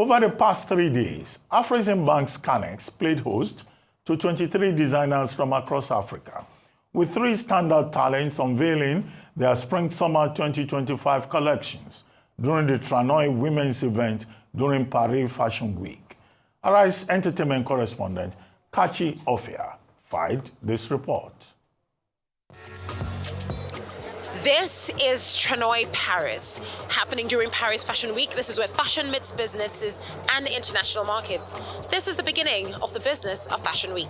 Over the past 3 days, Afreximbank's Canex played host to 23 designers from across Africa, with 3 standout talents unveiling their Spring-Summer 2025 collections during the Tranoï Women's event during Paris Fashion Week. Arise entertainment correspondent Kachi Offiah filed this report. This is Tranoï Paris, happening during Paris Fashion Week. This is where fashion meets businesses and international markets. This is the beginning of the business of Fashion Week.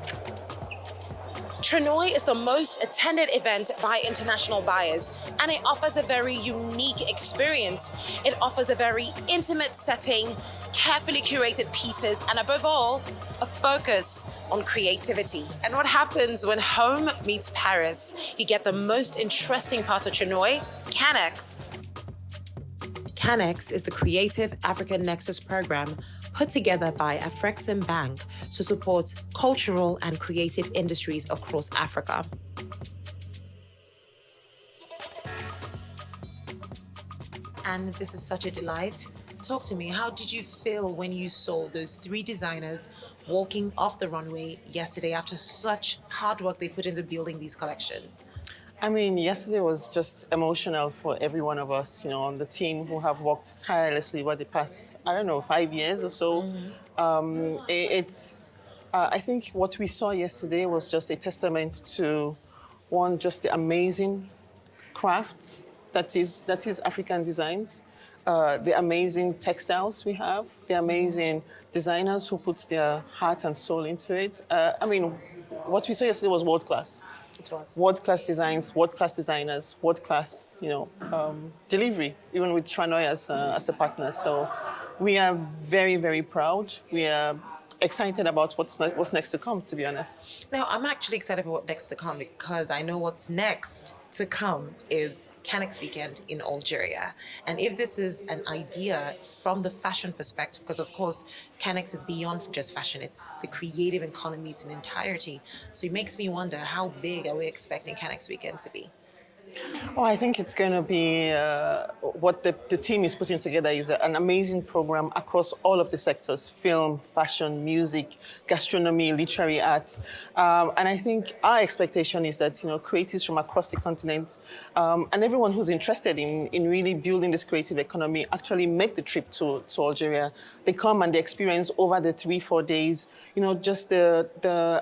Tranoï is the most attended event by international buyers, and it offers a very unique experience. It offers a very intimate setting, carefully curated pieces, and above all, a focus on creativity. And what happens when home meets Paris? You get the most interesting part of Tranoï, Canex. Canex is the Creative African Nexus program put together by Afreximbank to support cultural and creative industries across Africa. And this is such a delight. Talk to me, how did you feel when you saw those 3 designers walking off the runway yesterday after such hard work they put into building these collections? I mean, yesterday was just emotional for every one of us, on the team who have worked tirelessly over the past, 5 years or so. I think what we saw yesterday was just a testament to, one, just the amazing crafts that is African designs, the amazing textiles we have, the amazing designers who put their heart and soul into it. What we saw yesterday was world class. It was world-class designs, world-class designers, world-class, delivery, even with Tranoï as a partner. So we are very, very proud. We are excited about what's next to come, to be honest. Now, I'm actually excited for what's next to come because I know what's next to come is Canex weekend in Algeria. And if this is an idea from the fashion perspective, because of course, Canex is beyond just fashion, it's the creative economy, it's an entirety. So it makes me wonder, how big are we expecting Canex weekend to be? Oh, I think it's going to be what the team is putting together is an amazing program across all of the sectors: film, fashion, music, gastronomy, literary arts. And I think our expectation is that creatives from across the continent and everyone who's interested in really building this creative economy actually make the trip to Algeria. They come and they experience over the 3-4 days, just the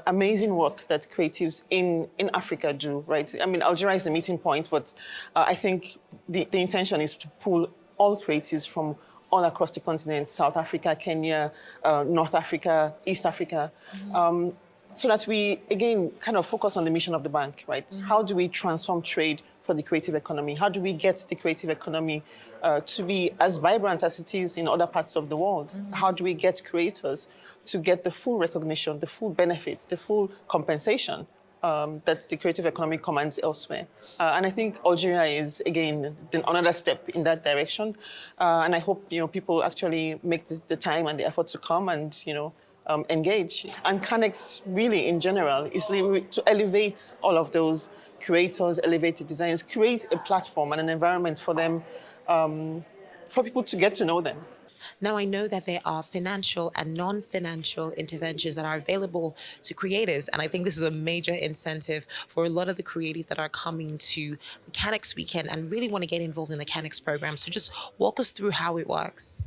amazing work that creatives in Africa do, right? I mean, Algeria is the meeting point, but I think the intention is to pull all creatives from all across the continent: South Africa, Kenya, North Africa, East Africa, so that we, again, kind of focus on the mission of the bank, right? How do we transform trade for the creative economy? How do we get the creative economy to be as vibrant as it is in other parts of the world? How do we get creators to get the full recognition, the full benefit, the full compensation that the creative economy commands elsewhere? And I think Algeria is, again, another step in that direction. And I hope, people actually make the time and the effort to come and, engage. And Canex, really, in general, is to elevate all of those creators, elevate the designers, create a platform and an environment for them, for people to get to know them. Now, I know that there are financial and non-financial interventions that are available to creatives, and I think this is a major incentive for a lot of the creatives that are coming to the Canex weekend and really want to get involved in the Canex program. So just walk us through how it works.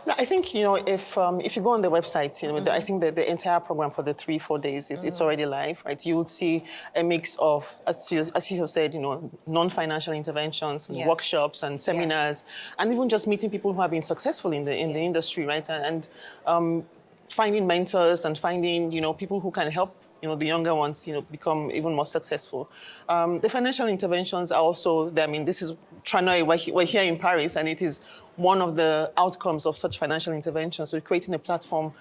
No, I think, if you go on the website, I think that the entire program for the 3-4 days, it's already live, right? You would see a mix of, as you have said, non-financial interventions, and workshops and seminars, and even just meeting people who have been successful in the industry, right? And finding mentors and finding, people who can help the younger ones, become even more successful. The financial interventions are also, this is Tranoï, we're here in Paris, and it is one of the outcomes of such financial interventions. We're creating a platform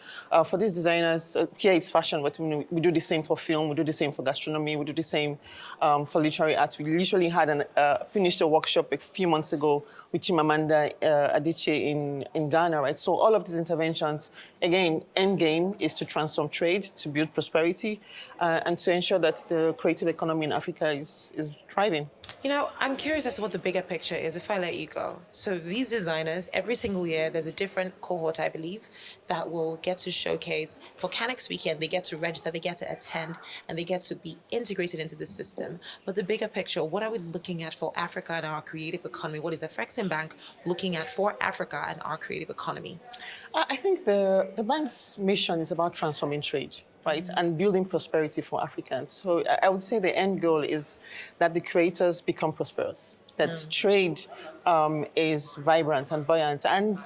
for these designers. Here it's fashion, but we do the same for film, we do the same for gastronomy, we do the same for literary arts. We literally had finished a workshop a few months ago with Chimamanda Adichie in Ghana, right? So all of these interventions, again, end game is to transform trade, to build prosperity, and to ensure that the creative economy in Africa is thriving. I'm curious as to what the bigger picture is before I let you go. So these designers designers. Every single year, there's a different cohort, I believe, that will get to showcase. For Canex weekend, they get to register, they get to attend, and they get to be integrated into the system. But the bigger picture, what are we looking at for Africa and our creative economy? What is Afreximbank looking at for Africa and our creative economy? I think the bank's mission is about transforming trade, right, and building prosperity for Africans. So I would say the end goal is that the creators become prosperous, that trade is vibrant and buoyant, and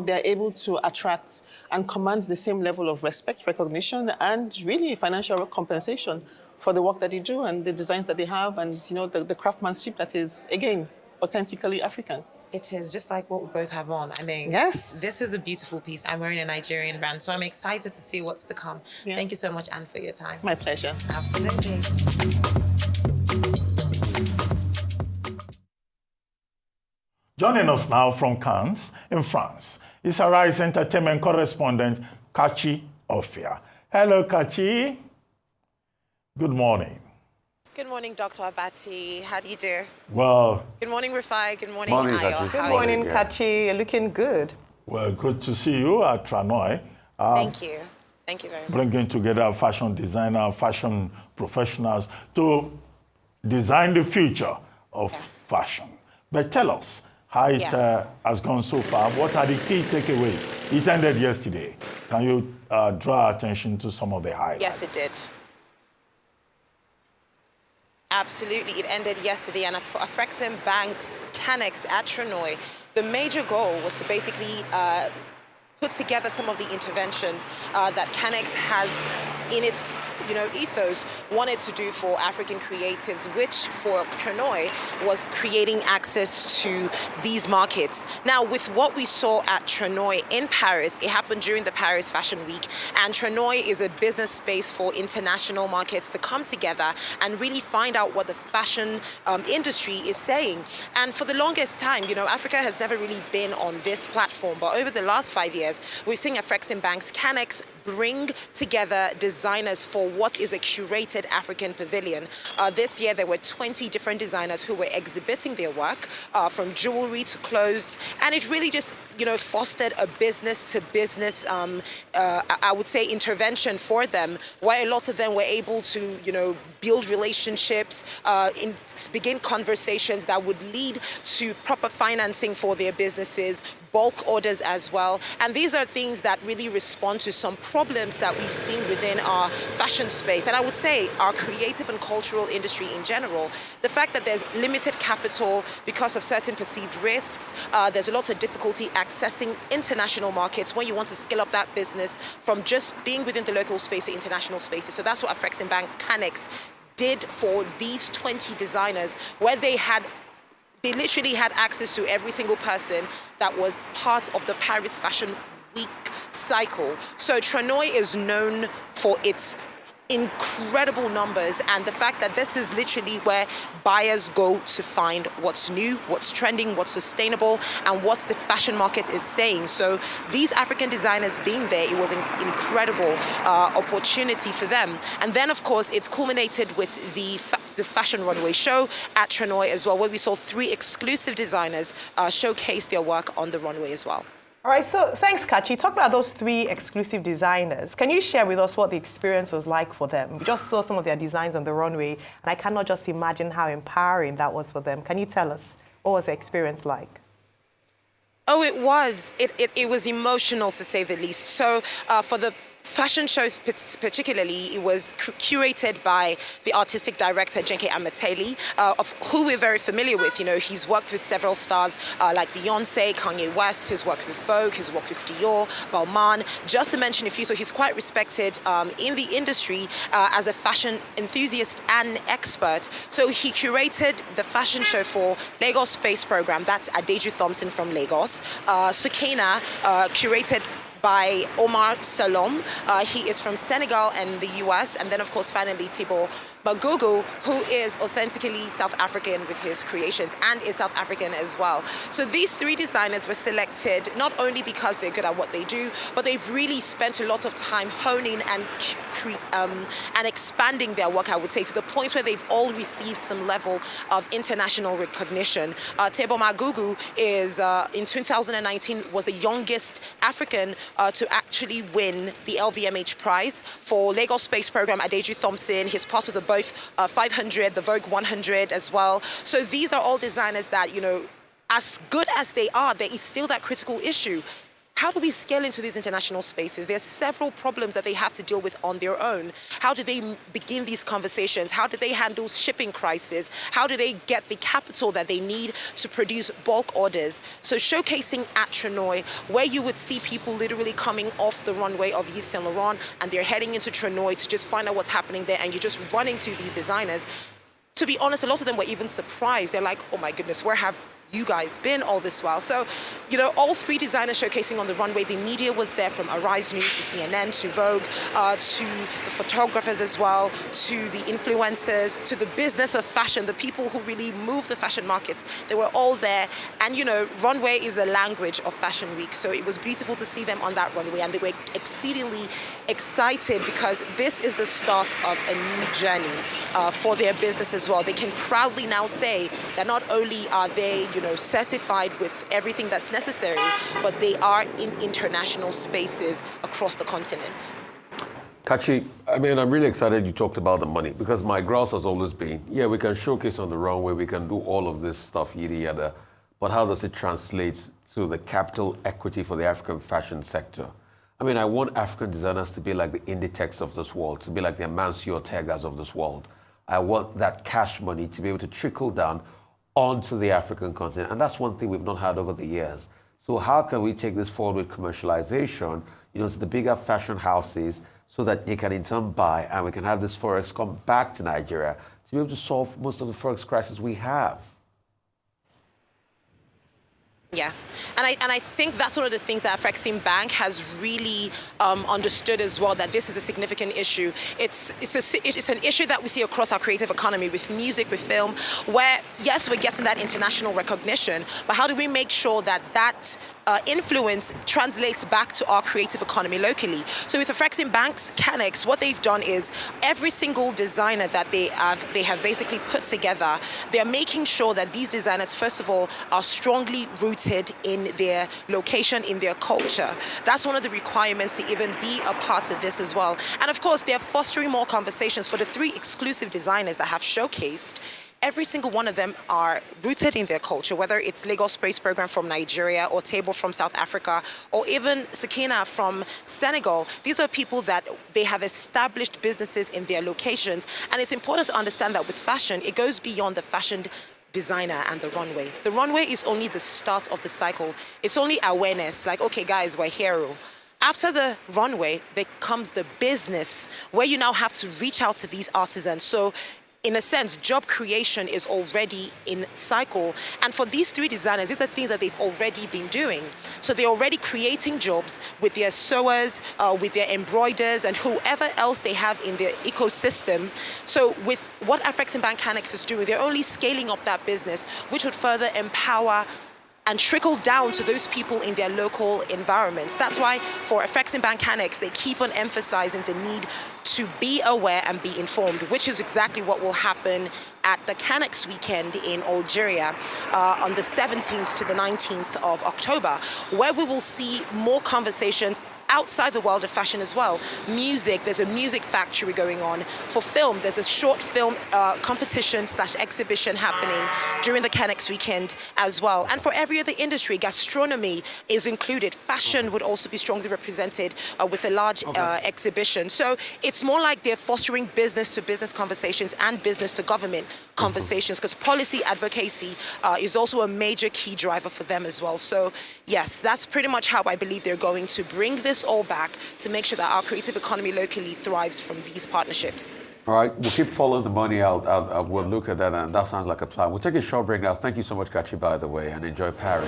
they're able to attract and command the same level of respect, recognition, and really financial compensation for the work that they do and the designs that they have, and the craftsmanship that is, again, authentically African. It is just like what we both have on. I mean, yes, this is a beautiful piece. I'm wearing a Nigerian brand, so I'm excited to see what's to come. Yeah. Thank you so much, Anne, for your time. My pleasure. Absolutely. Joining us now from Cannes in France is Arise entertainment correspondent Kachi Offiah. Hello, Kachi. Good morning. Good morning, Dr. Abati. How do you do? Well. Good morning, Rufai. Good morning, Ayo. Good morning, Kachi. You're looking good. Well, good to see you at Tranoi. Thank you. Thank you very much. Bringing together fashion designers, fashion professionals to design the future of fashion. But tell us how it has gone so far. What are the key takeaways? It ended yesterday. Can you draw attention to some of the highlights? Yes, it did. Absolutely. It ended yesterday, and Afreximbank's Canex at Tranoi, the major goal was to basically put together some of the interventions that Canex has in its ethos wanted to do for African creatives, which for Tranoi was creating access to these markets. Now, with what we saw at Tranoi in Paris, it happened during the Paris Fashion Week, and Tranoi is a business space for international markets to come together and really find out what the fashion industry is saying. And for the longest time, Africa has never really been on this platform, but over the last 5 years, we've seen Afreximbank's Canex bring together designers for what is a curated African pavilion. This year, there were 20 different designers who were exhibiting their work, from jewelry to clothes, and it really just, fostered a business-to-business, I would say, intervention for them, where a lot of them were able to, build relationships, begin conversations that would lead to proper financing for their businesses, bulk orders as well. And these are things that really respond to some problems that we've seen within our fashion space. And I would say our creative and cultural industry in general. The fact that there's limited capital because of certain perceived risks, there's a lot of difficulty accessing international markets when you want to scale up that business from just being within the local space to international spaces. So that's what Afreximbank Canex did for these 20 designers, where they literally had access to every single person that was part of the Paris Fashion Week cycle. So Tranoi is known for its incredible numbers, and the fact that this is literally where buyers go to find what's new, what's trending, what's sustainable, and what the fashion market is saying. So these African designers being there, it was an incredible opportunity for them. And then, of course, it's culminated with the fashion runway show at Tranoi as well, where we saw 3 exclusive designers showcase their work on the runway as well. All right, so thanks, Kachi. Talk about those 3 exclusive designers. Can you share with us what the experience was like for them? We just saw some of their designs on the runway, and I cannot just imagine how empowering that was for them. Can you tell us, what was the experience like? Oh, it was. It was emotional, to say the least. So for the fashion shows particularly, it was curated by the artistic director, Jenke Amateli, of who we're very familiar with. He's worked with several stars like Beyonce, Kanye West, he's worked with Vogue, he's worked with Dior, Balmain, just to mention a few. So he's quite respected in the industry as a fashion enthusiast and expert. So he curated the fashion show for Lagos Space Program. That's Adeju Thompson from Lagos. Sukena curated by Omar Salom. He is from Senegal and the US. And then, of course, finally, Thibaut Magugu, who is authentically South African with his creations and is South African as well. So these three designers were selected not only because they're good at what they do, but they've really spent a lot of time honing and expanding their work, I would say, to the point where they've all received some level of international recognition. Tebo Magugu is, in 2019, was the youngest African to actually win the LVMH prize for Lagos Space Program. Adeju Thompson, he's part of the both 500, the Vogue 100 as well. So these are all designers that, you know, as good as they are, there is still that critical issue. How do we scale into these international spaces? There's several problems that they have to deal with on their own. How do they begin these conversations? How do they handle shipping crises? How do they get the capital that they need to produce bulk orders? So showcasing at Trenoy, where you would see people literally coming off the runway of Yves Saint Laurent and they're heading into Trenoy to just find out what's happening there, and you're just running to these designers. To be honest, a lot of them were even surprised. They're like, oh my goodness, where have you guys been all this while? So, you know, all three designers showcasing on the runway. The media was there, from Arise News to CNN to Vogue, to the photographers as well, to the influencers, to the business of fashion, the people who really move the fashion markets. They were all there. And, you know, runway is a language of Fashion Week. So it was beautiful to see them on that runway. And they were exceedingly excited because this is the start of a new journey for their business as well. They can proudly now say that not only are they, you know, certified with everything that's necessary, but they are in international spaces across the continent. Kachi, I mean, I'm really excited you talked about the money, because my grouse has always been, yeah, we can showcase on the runway, we can do all of this stuff, yada, yada, but how does it translate to the capital equity for the African fashion sector? I mean, I want African designers to be like the Inditex of this world, to be like the Amancio Ortegas of this world. I want that cash money to be able to trickle down onto the African continent. And that's one thing we've not had over the years. So how can we take this forward with commercialization, you know, to the bigger fashion houses, so that they can in turn buy, and we can have this Forex come back to Nigeria to be able to solve most of the Forex crisis we have? Yeah, and I think that's one of the things that Afreximbank has really understood as well, that this is a significant issue. It's an issue that we see across our creative economy, with music, with film, where, yes, we're getting that international recognition, but how do we make sure that that influence translates back to our creative economy locally? So with Afreximbank's Canex, what they've done is every single designer that they have basically put together, they're making sure that these designers, first of all, are strongly rooted in their location, in their culture. That's one of the requirements to even be a part of this as well. And of course, they're fostering more conversations. For the three exclusive designers that have showcased, every single one of them are rooted in their culture, whether it's Lagos Space Program from Nigeria, or Table from South Africa, or even Sakina from Senegal. These are people that they have established businesses in their locations. And it's important to understand that with fashion, it goes beyond the fashion designer and the runway. The runway is only the start of the cycle. It's only awareness, like, okay, guys, we're here. After the runway, there comes the business, where you now have to reach out to these artisans. So in a sense, job creation is already in cycle. And for these three designers, these are things that they've already been doing. So they're already creating jobs with their sewers, with their embroiders, and whoever else they have in their ecosystem. So with what Afreximbank Canex is doing, they're only scaling up that business, which would further empower and trickle down to those people in their local environments. That's why for Afreximbank Canex, they keep on emphasizing the need to be aware and be informed, which is exactly what will happen at the Canex weekend in Algeria on the 17th to the 19th of October, where we will see more conversations outside the world of fashion as well. Music, there's a music factory going on. For film, there's a short film competition/exhibition happening during the Canex weekend as well. And for every other industry, gastronomy is included. Fashion would also be strongly represented with a large exhibition. So it's more like they're fostering business-to-business conversations and business-to-government conversations, because policy advocacy is also a major key driver for them as well. So yes, that's pretty much how I believe they're going to bring this all back, to make sure that our creative economy locally thrives from these partnerships. All right, we'll keep following the money out. We'll look at that, and that sounds like a plan. We'll take a short break now. Thank you so much, Kachi, by the way, and enjoy Paris.